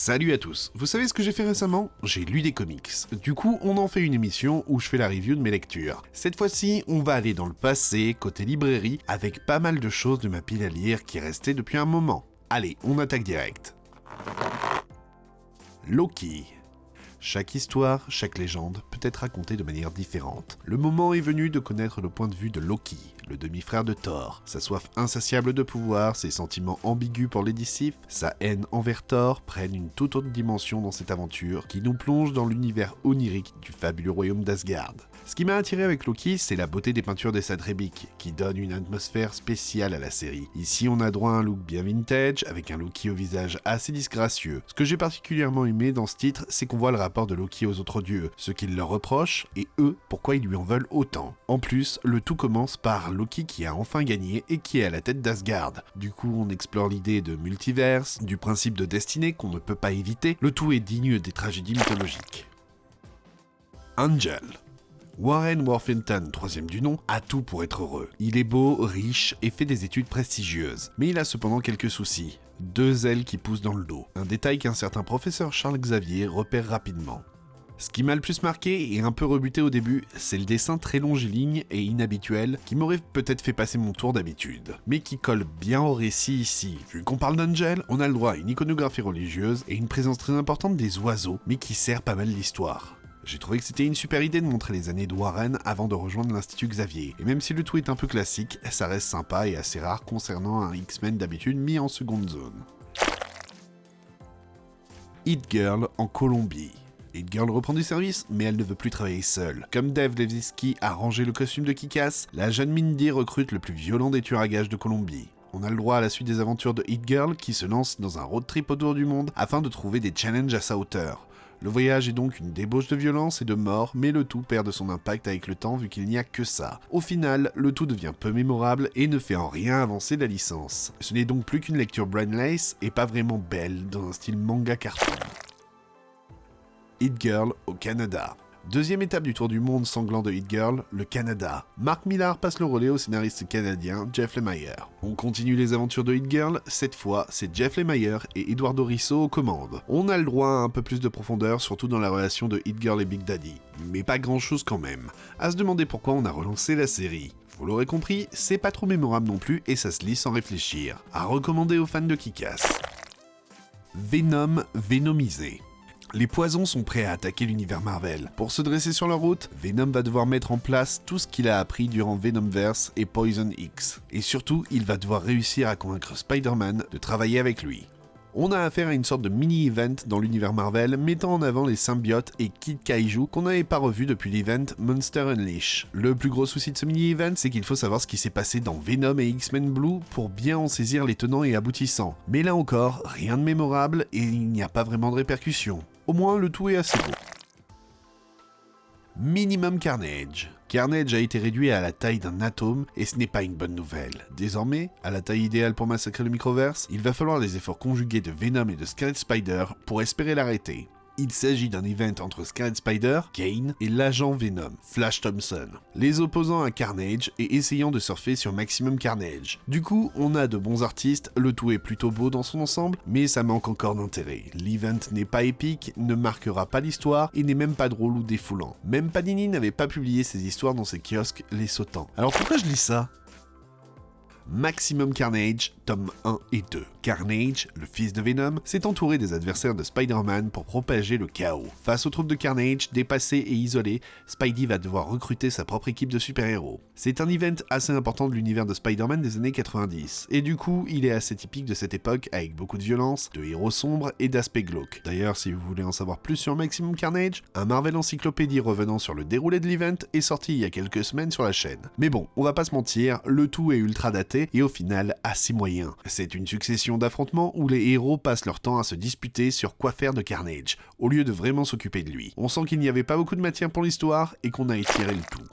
Salut à tous, vous savez ce que j'ai fait récemment? J'ai lu des comics. Du coup, on en fait une émission où je fais la review de mes lectures. Cette fois-ci, on va aller dans le passé, côté librairie, avec pas mal de choses de ma pile à lire qui restait depuis un moment. Allez, on attaque direct. Loki. Chaque histoire, chaque légende peut être racontée de manière différente. Le moment est venu de connaître le point de vue de Loki, le demi-frère de Thor. Sa soif insatiable de pouvoir, ses sentiments ambigus pour Lady Sif, sa haine envers Thor prennent une toute autre dimension dans cette aventure qui nous plonge dans l'univers onirique du fabuleux royaume d'Asgard. Ce qui m'a attiré avec Loki, c'est la beauté des peintures des Sadrebic, qui donnent une atmosphère spéciale à la série. Ici, on a droit à un look bien vintage, avec un Loki au visage assez disgracieux. Ce que j'ai particulièrement aimé dans ce titre, c'est qu'on voit le rapport de Loki aux autres dieux, ce qu'ils leur reprochent, et eux, pourquoi ils lui en veulent autant. En plus, le tout commence par Loki qui a enfin gagné et qui est à la tête d'Asgard. Du coup, on explore l'idée de multiverse, du principe de destinée qu'on ne peut pas éviter, le tout est digne des tragédies mythologiques. Angel. Warren Worthington, troisième du nom, a tout pour être heureux. Il est beau, riche et fait des études prestigieuses. Mais il a cependant quelques soucis. 2 ailes qui poussent dans le dos. Un détail qu'un certain professeur Charles Xavier repère rapidement. Ce qui m'a le plus marqué et un peu rebuté au début, c'est le dessin très longiligne et inhabituel qui m'aurait peut-être fait passer mon tour d'habitude, mais qui colle bien au récit ici. Vu qu'on parle d'Angel, on a le droit à une iconographie religieuse et une présence très importante des oiseaux, mais qui sert pas mal l'histoire. J'ai trouvé que c'était une super idée de montrer les années de Warren avant de rejoindre l'Institut Xavier. Et même si le tout est un peu classique, ça reste sympa et assez rare concernant un X-Men d'habitude mis en seconde zone. Hit Girl en Colombie. Hit Girl reprend du service, mais elle ne veut plus travailler seule. Comme Dave Levitsky a rangé le costume de Kick-Ass, la jeune Mindy recrute le plus violent des tueurs à gages de Colombie. On a le droit à la suite des aventures de Hit Girl qui se lance dans un road trip autour du monde afin de trouver des challenges à sa hauteur. Le voyage est donc une débauche de violence et de mort, mais le tout perd de son impact avec le temps vu qu'il n'y a que ça. Au final, le tout devient peu mémorable et ne fait en rien avancer la licence. Ce n'est donc plus qu'une lecture brainless et pas vraiment belle, dans un style manga cartoon. Hit Girl au Canada. Deuxième étape du tour du monde sanglant de Hit Girl, le Canada. Mark Millar passe le relais au scénariste canadien Jeff Lemire. On continue les aventures de Hit Girl, cette fois c'est Jeff Lemire et Eduardo Risso aux commandes. On a le droit à un peu plus de profondeur, surtout dans la relation de Hit Girl et Big Daddy. Mais pas grand chose quand même. À se demander pourquoi on a relancé la série. Vous l'aurez compris, c'est pas trop mémorable non plus et ça se lit sans réfléchir. À recommander aux fans de Kick-Ass. Venom Venomisé. Les poisons sont prêts à attaquer l'univers Marvel. Pour se dresser sur leur route, Venom va devoir mettre en place tout ce qu'il a appris durant Venomverse et Poison X. Et surtout, il va devoir réussir à convaincre Spider-Man de travailler avec lui. On a affaire à une sorte de mini-event dans l'univers Marvel mettant en avant les symbiotes et Kid Kaiju qu'on n'avait pas revu depuis l'event Monster Unleashed. Le plus gros souci de ce mini-event, c'est qu'il faut savoir ce qui s'est passé dans Venom et X-Men Blue pour bien en saisir les tenants et aboutissants. Mais là encore, rien de mémorable et il n'y a pas vraiment de répercussions. Au moins, le tout est assez beau. Minimum Carnage. Carnage a été réduit à la taille d'un atome et ce n'est pas une bonne nouvelle. Désormais, à la taille idéale pour massacrer le microverse, il va falloir les efforts conjugués de Venom et de Scarlet Spider pour espérer l'arrêter. Il s'agit d'un event entre Scarlet Spider, Kane, et l'agent Venom, Flash Thompson, les opposant à Carnage et essayant de surfer sur Maximum Carnage. Du coup, on a de bons artistes, le tout est plutôt beau dans son ensemble, mais ça manque encore d'intérêt. L'event n'est pas épique, ne marquera pas l'histoire et n'est même pas drôle ou défoulant. Même Panini n'avait pas publié ses histoires dans ses kiosques, les sautant. Alors pourquoi je lis ça ? Maximum Carnage, tome 1 et 2. Carnage, le fils de Venom, s'est entouré des adversaires de Spider-Man pour propager le chaos. Face aux troupes de Carnage, dépassés et isolés, Spidey va devoir recruter sa propre équipe de super-héros. C'est un event assez important de l'univers de Spider-Man des années 90, et du coup, il est assez typique de cette époque avec beaucoup de violence, de héros sombres et d'aspects glauques. D'ailleurs, si vous voulez en savoir plus sur Maximum Carnage, un Marvel Encyclopédie revenant sur le déroulé de l'event est sorti il y a quelques semaines sur la chaîne. Mais bon, on va pas se mentir, le tout est ultra daté et au final assez moyen. C'est une succession d'affrontements où les héros passent leur temps à se disputer sur quoi faire de Carnage, au lieu de vraiment s'occuper de lui. On sent qu'il n'y avait pas beaucoup de matière pour l'histoire et qu'on a étiré le tout.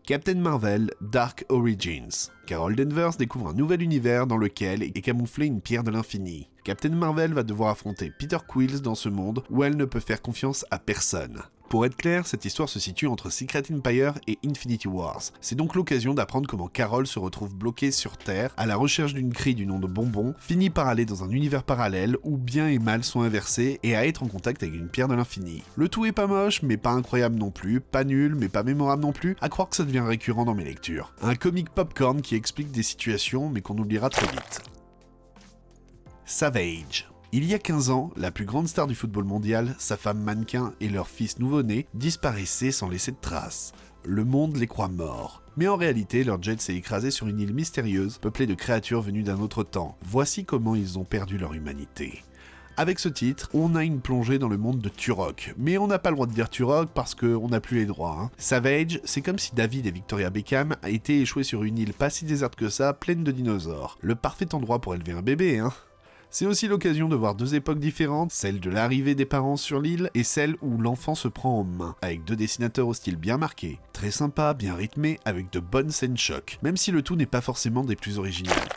Captain Marvel Dark Origins. Carol Danvers découvre un nouvel univers dans lequel est camouflée une pierre de l'infini. Captain Marvel va devoir affronter Peter Quills dans ce monde où elle ne peut faire confiance à personne. Pour être clair, cette histoire se situe entre Secret Empire et Infinity Wars. C'est donc l'occasion d'apprendre comment Carol se retrouve bloquée sur Terre, à la recherche d'une crie du nom de Bonbon, finit par aller dans un univers parallèle où bien et mal sont inversés et à être en contact avec une pierre de l'infini. Le tout est pas moche, mais pas incroyable non plus, pas nul, mais pas mémorable non plus, à croire que ça devient récurrent dans mes lectures. Un comic popcorn qui explique des situations, mais qu'on oubliera très vite. Savage. Il y a 15 ans, la plus grande star du football mondial, sa femme mannequin et leur fils nouveau-né disparaissaient sans laisser de traces. Le monde les croit morts. Mais en réalité, leur jet s'est écrasé sur une île mystérieuse, peuplée de créatures venues d'un autre temps. Voici comment ils ont perdu leur humanité. Avec ce titre, on a une plongée dans le monde de Turok. Mais on n'a pas le droit de dire Turok parce qu'on n'a plus les droits. Savage, c'est comme si David et Victoria Beckham étaient échoués sur une île pas si déserte que ça, pleine de dinosaures. Le parfait endroit pour élever un bébé, C'est aussi l'occasion de voir deux époques différentes, celle de l'arrivée des parents sur l'île et celle où l'enfant se prend en main, avec deux dessinateurs au style bien marqué. Très sympa, bien rythmé, avec de bonnes scènes choc, même si le tout n'est pas forcément des plus originales.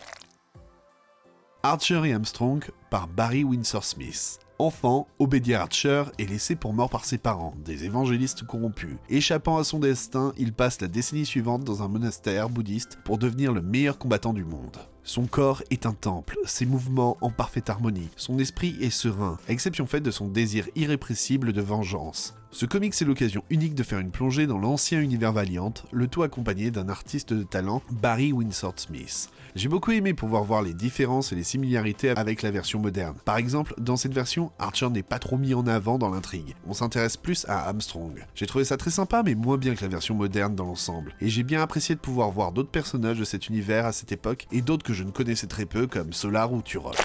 Archer et Armstrong par Barry Windsor Smith. Enfant, Obadiah Archer est laissé pour mort par ses parents, des évangélistes corrompus. Échappant à son destin, il passe la décennie suivante dans un monastère bouddhiste pour devenir le meilleur combattant du monde. Son corps est un temple, ses mouvements en parfaite harmonie, son esprit est serein, à exception faite de son désir irrépressible de vengeance. Ce comics c'est l'occasion unique de faire une plongée dans l'ancien univers Valiant, le tout accompagné d'un artiste de talent, Barry Windsor Smith. J'ai beaucoup aimé pouvoir voir les différences et les similarités avec la version moderne. Par exemple, dans cette version, Archer n'est pas trop mis en avant dans l'intrigue. On s'intéresse plus à Armstrong. J'ai trouvé ça très sympa, mais moins bien que la version moderne dans l'ensemble. Et j'ai bien apprécié de pouvoir voir d'autres personnages de cet univers à cette époque, et d'autres que je ne connaissais très peu, comme Solar ou Turok.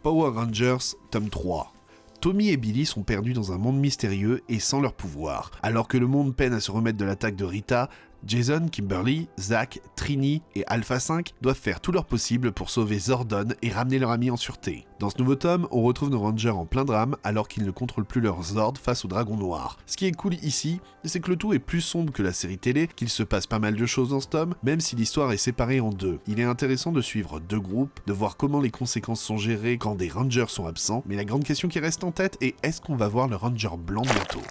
Power Rangers, tome 3. Tommy et Billy sont perdus dans un monde mystérieux et sans leur pouvoir. Alors que le monde peine à se remettre de l'attaque de Rita, Jason, Kimberly, Zach, Trini et Alpha 5 doivent faire tout leur possible pour sauver Zordon et ramener leur ami en sûreté. Dans ce nouveau tome, on retrouve nos Rangers en plein drame alors qu'ils ne contrôlent plus leur Zord face au Dragon Noir. Ce qui est cool ici, c'est que le tout est plus sombre que la série télé, qu'il se passe pas mal de choses dans ce tome, même si l'histoire est séparée en deux. Il est intéressant de suivre deux groupes, de voir comment les conséquences sont gérées quand des Rangers sont absents, mais la grande question qui reste en tête est est-ce qu'on va voir le Ranger blanc bientôt ?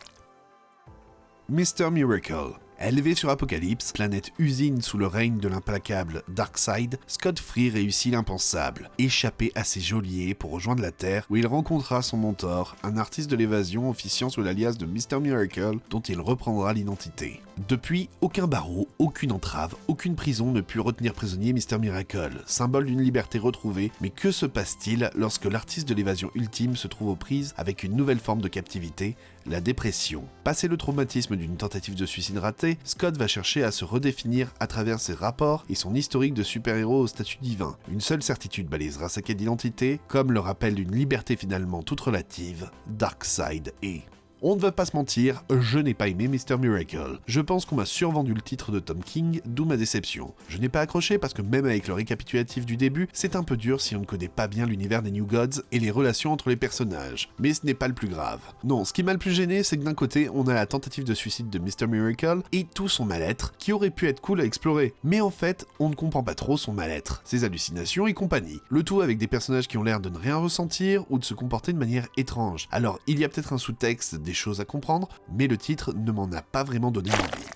Mr. Miracle. Élevé sur Apocalypse, planète usine sous le règne de l'implacable Darkseid, Scott Free réussit l'impensable, échapper à ses geôliers pour rejoindre la Terre où il rencontrera son mentor, un artiste de l'évasion officiant sous l'alias de Mr. Miracle dont il reprendra l'identité. Depuis, aucun barreau, aucune entrave, aucune prison ne put retenir prisonnier Mr. Miracle, symbole d'une liberté retrouvée, mais que se passe-t-il lorsque l'artiste de l'évasion ultime se trouve aux prises avec une nouvelle forme de captivité, la dépression. Passé le traumatisme d'une tentative de suicide ratée, Scott va chercher à se redéfinir à travers ses rapports et son historique de super-héros au statut divin. Une seule certitude balisera sa quête d'identité, comme le rappel d'une liberté finalement toute relative, Darkseid est. On ne va pas se mentir, je n'ai pas aimé Mr. Miracle. Je pense qu'on m'a survendu le titre de Tom King, d'où ma déception. Je n'ai pas accroché parce que même avec le récapitulatif du début, c'est un peu dur si on ne connaît pas bien l'univers des New Gods et les relations entre les personnages. Mais ce n'est pas le plus grave. Non, ce qui m'a le plus gêné, c'est que d'un côté, on a la tentative de suicide de Mr. Miracle et tout son mal-être, qui aurait pu être cool à explorer. Mais en fait, on ne comprend pas trop son mal-être, ses hallucinations et compagnie. Le tout avec des personnages qui ont l'air de ne rien ressentir ou de se comporter de manière étrange. Alors, il y a peut-être un sous-texte, des choses à comprendre, mais le titre ne m'en a pas vraiment donné envie.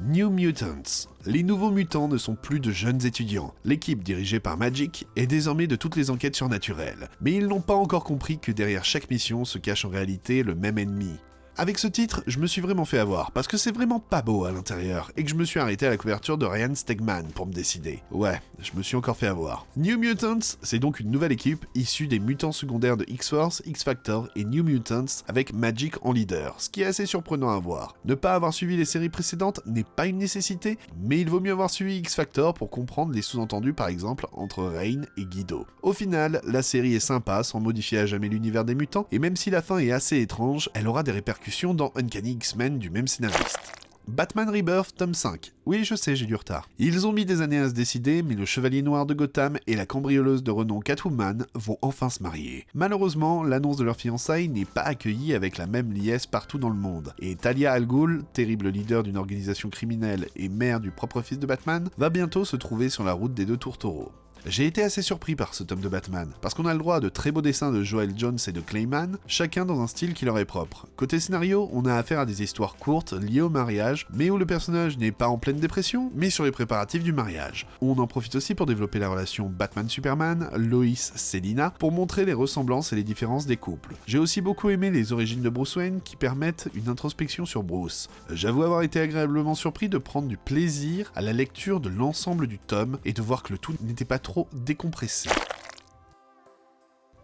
New Mutants. Les nouveaux mutants ne sont plus de jeunes étudiants. L'équipe dirigée par Magik est désormais de toutes les enquêtes surnaturelles. Mais ils n'ont pas encore compris que derrière chaque mission se cache en réalité le même ennemi. Avec ce titre, je me suis vraiment fait avoir, parce que c'est vraiment pas beau à l'intérieur, et que je me suis arrêté à la couverture de Ryan Stegman pour me décider. Ouais, je me suis encore fait avoir. New Mutants, c'est donc une nouvelle équipe issue des mutants secondaires de X-Force, X-Factor et New Mutants avec Magik en leader, ce qui est assez surprenant à voir. Ne pas avoir suivi les séries précédentes n'est pas une nécessité, mais il vaut mieux avoir suivi X-Factor pour comprendre les sous-entendus par exemple entre Rain et Guido. Au final, la série est sympa sans modifier à jamais l'univers des mutants, et même si la fin est assez étrange, elle aura des répercussions dans Uncanny X-Men du même scénariste. Batman Rebirth, tome 5. Oui, je sais, j'ai du retard. Ils ont mis des années à se décider, mais le Chevalier Noir de Gotham et la cambrioleuse de renom Catwoman vont enfin se marier. Malheureusement, l'annonce de leur fiançailles n'est pas accueillie avec la même liesse partout dans le monde, et Talia al Ghul, terrible leader d'une organisation criminelle et mère du propre fils de Batman, va bientôt se trouver sur la route des deux tourtereaux. J'ai été assez surpris par ce tome de Batman, parce qu'on a le droit à de très beaux dessins de Joel Jones et de Clayman, chacun dans un style qui leur est propre. Côté scénario, on a affaire à des histoires courtes liées au mariage, mais où le personnage n'est pas en pleine dépression, mais sur les préparatifs du mariage. On en profite aussi pour développer la relation Batman-Superman, Lois-Selina, pour montrer les ressemblances et les différences des couples. J'ai aussi beaucoup aimé les origines de Bruce Wayne qui permettent une introspection sur Bruce. J'avoue avoir été agréablement surpris de prendre du plaisir à la lecture de l'ensemble du tome et de voir que le tout n'était pas trop décompressé.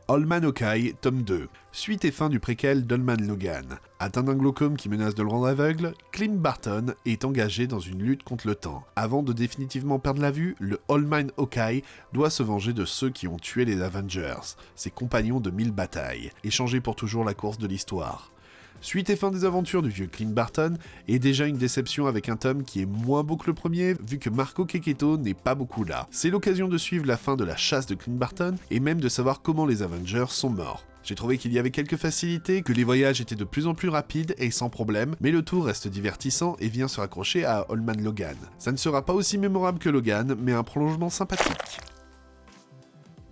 Allman Hawkeye, tome 2. Suite et fin du préquel d'Allman Logan. Atteint d'un glaucome qui menace de le rendre aveugle, Clint Barton est engagé dans une lutte contre le temps. Avant de définitivement perdre la vue, le Allman Hawkeye doit se venger de ceux qui ont tué les Avengers, ses compagnons de 1000 batailles, et changer pour toujours la course de l'histoire. Suite et fin des aventures du vieux Clint Barton est déjà une déception avec un tome qui est moins beau que le premier vu que Marco Checchetto n'est pas beaucoup là. C'est l'occasion de suivre la fin de la chasse de Clint Barton et même de savoir comment les Avengers sont morts. J'ai trouvé qu'il y avait quelques facilités, que les voyages étaient de plus en plus rapides et sans problème, mais le tout reste divertissant et vient se raccrocher à Allman Logan. Ça ne sera pas aussi mémorable que Logan, mais un prolongement sympathique.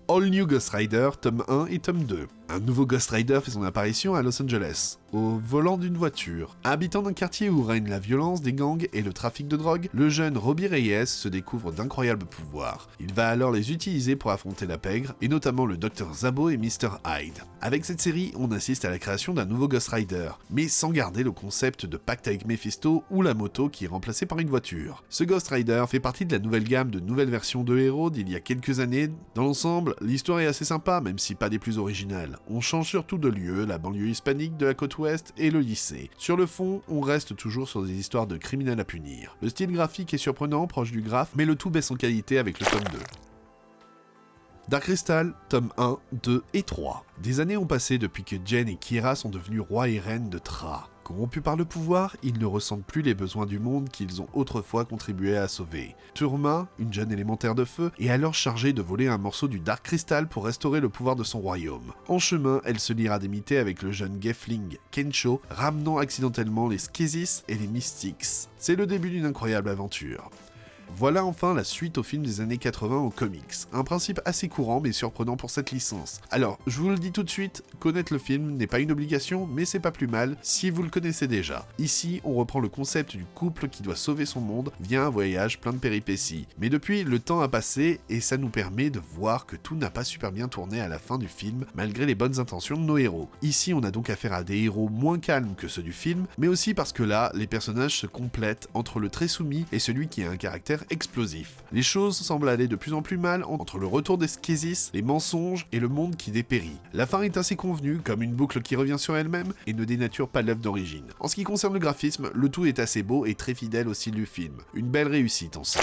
All New Ghost Rider, tome 1 et tome 2. Un nouveau Ghost Rider fait son apparition à Los Angeles, au volant d'une voiture. Habitant d'un quartier où règne la violence, des gangs et le trafic de drogue, le jeune Robbie Reyes se découvre d'incroyables pouvoirs. Il va alors les utiliser pour affronter la pègre, et notamment le Dr Zabo et Mr Hyde. Avec cette série, on assiste à la création d'un nouveau Ghost Rider, mais sans garder le concept de pacte avec Mephisto ou la moto qui est remplacée par une voiture. Ce Ghost Rider fait partie de la nouvelle gamme de nouvelles versions de héros d'il y a quelques années. Dans l'ensemble, l'histoire est assez sympa, même si pas des plus originales. On change surtout de lieu, la banlieue hispanique de la côte ouest et le lycée. Sur le fond, on reste toujours sur des histoires de criminels à punir. Le style graphique est surprenant, proche du graphe, mais le tout baisse en qualité avec le tome 2. Dark Crystal, tome 1, 2 et 3. Des années ont passé depuis que Jen et Kira sont devenus rois et reines de Thra. Corrompus par le pouvoir, ils ne ressentent plus les besoins du monde qu'ils ont autrefois contribué à sauver. Turma, une jeune élémentaire de feu, est alors chargée de voler un morceau du Dark Crystal pour restaurer le pouvoir de son royaume. En chemin, elle se liera d'amitié avec le jeune Gelfling Kencho, ramenant accidentellement les Skeksis et les Mystics. C'est le début d'une incroyable aventure. Voilà enfin la suite au film des années 80 aux comics. Un principe assez courant mais surprenant pour cette licence. Alors, je vous le dis tout de suite, connaître le film n'est pas une obligation, mais c'est pas plus mal si vous le connaissez déjà. Ici, on reprend le concept du couple qui doit sauver son monde via un voyage plein de péripéties. Mais depuis, le temps a passé et ça nous permet de voir que tout n'a pas super bien tourné à la fin du film, malgré les bonnes intentions de nos héros. Ici, on a donc affaire à des héros moins calmes que ceux du film, mais aussi parce que là, les personnages se complètent entre le très soumis et celui qui a un caractère explosif. Les choses semblent aller de plus en plus mal entre le retour des Skeksis, les mensonges et le monde qui dépérit. La fin est assez convenue, comme une boucle qui revient sur elle-même et ne dénature pas l'œuvre d'origine. En ce qui concerne le graphisme, le tout est assez beau et très fidèle au style du film. Une belle réussite en somme.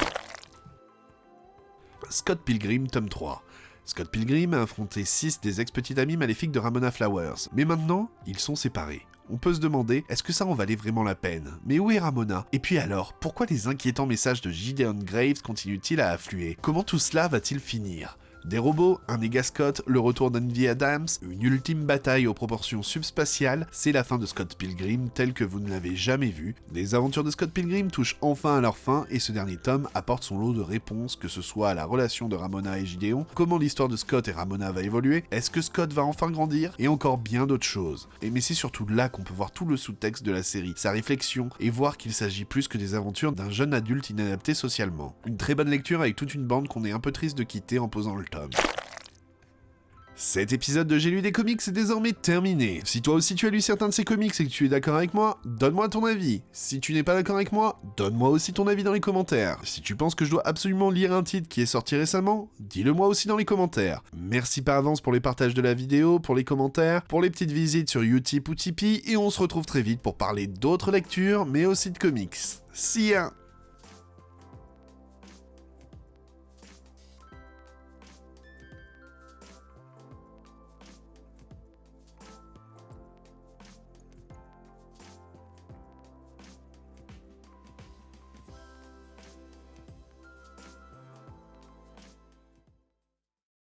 Scott Pilgrim, tome 3. Scott Pilgrim a affronté 6 des ex-petites amies maléfiques de Ramona Flowers, mais maintenant, ils sont séparés. On peut se demander, est-ce que ça en valait vraiment la peine? Mais où est Ramona? Et puis alors, pourquoi les inquiétants messages de Gideon Graves continuent-ils à affluer? Comment tout cela va-t-il finir? Des robots, un méga Scott, le retour d'Envy Adams, une ultime bataille aux proportions subspatiales, c'est la fin de Scott Pilgrim telle que vous ne l'avez jamais vue. Les aventures de Scott Pilgrim touchent enfin à leur fin et ce dernier tome apporte son lot de réponses, que ce soit à la relation de Ramona et Gideon, comment l'histoire de Scott et Ramona va évoluer, est-ce que Scott va enfin grandir, et encore bien d'autres choses. Mais c'est surtout là qu'on peut voir tout le sous-texte de la série, sa réflexion, et voir qu'il s'agit plus que des aventures d'un jeune adulte inadapté socialement. Une très bonne lecture avec toute une bande qu'on est un peu triste de quitter en posant le tome. Cet épisode de J'ai lu des comics est désormais terminé. Si toi aussi tu as lu certains de ces comics et que tu es d'accord avec moi, donne-moi ton avis. Si tu n'es pas d'accord avec moi, donne-moi aussi ton avis dans les commentaires. Si tu penses que je dois absolument lire un titre qui est sorti récemment, dis-le moi aussi dans les commentaires. Merci par avance pour les partages de la vidéo, pour les commentaires, pour les petites visites sur Utip ou Tipeee, et on se retrouve très vite pour parler d'autres lectures, mais aussi de comics. See ya!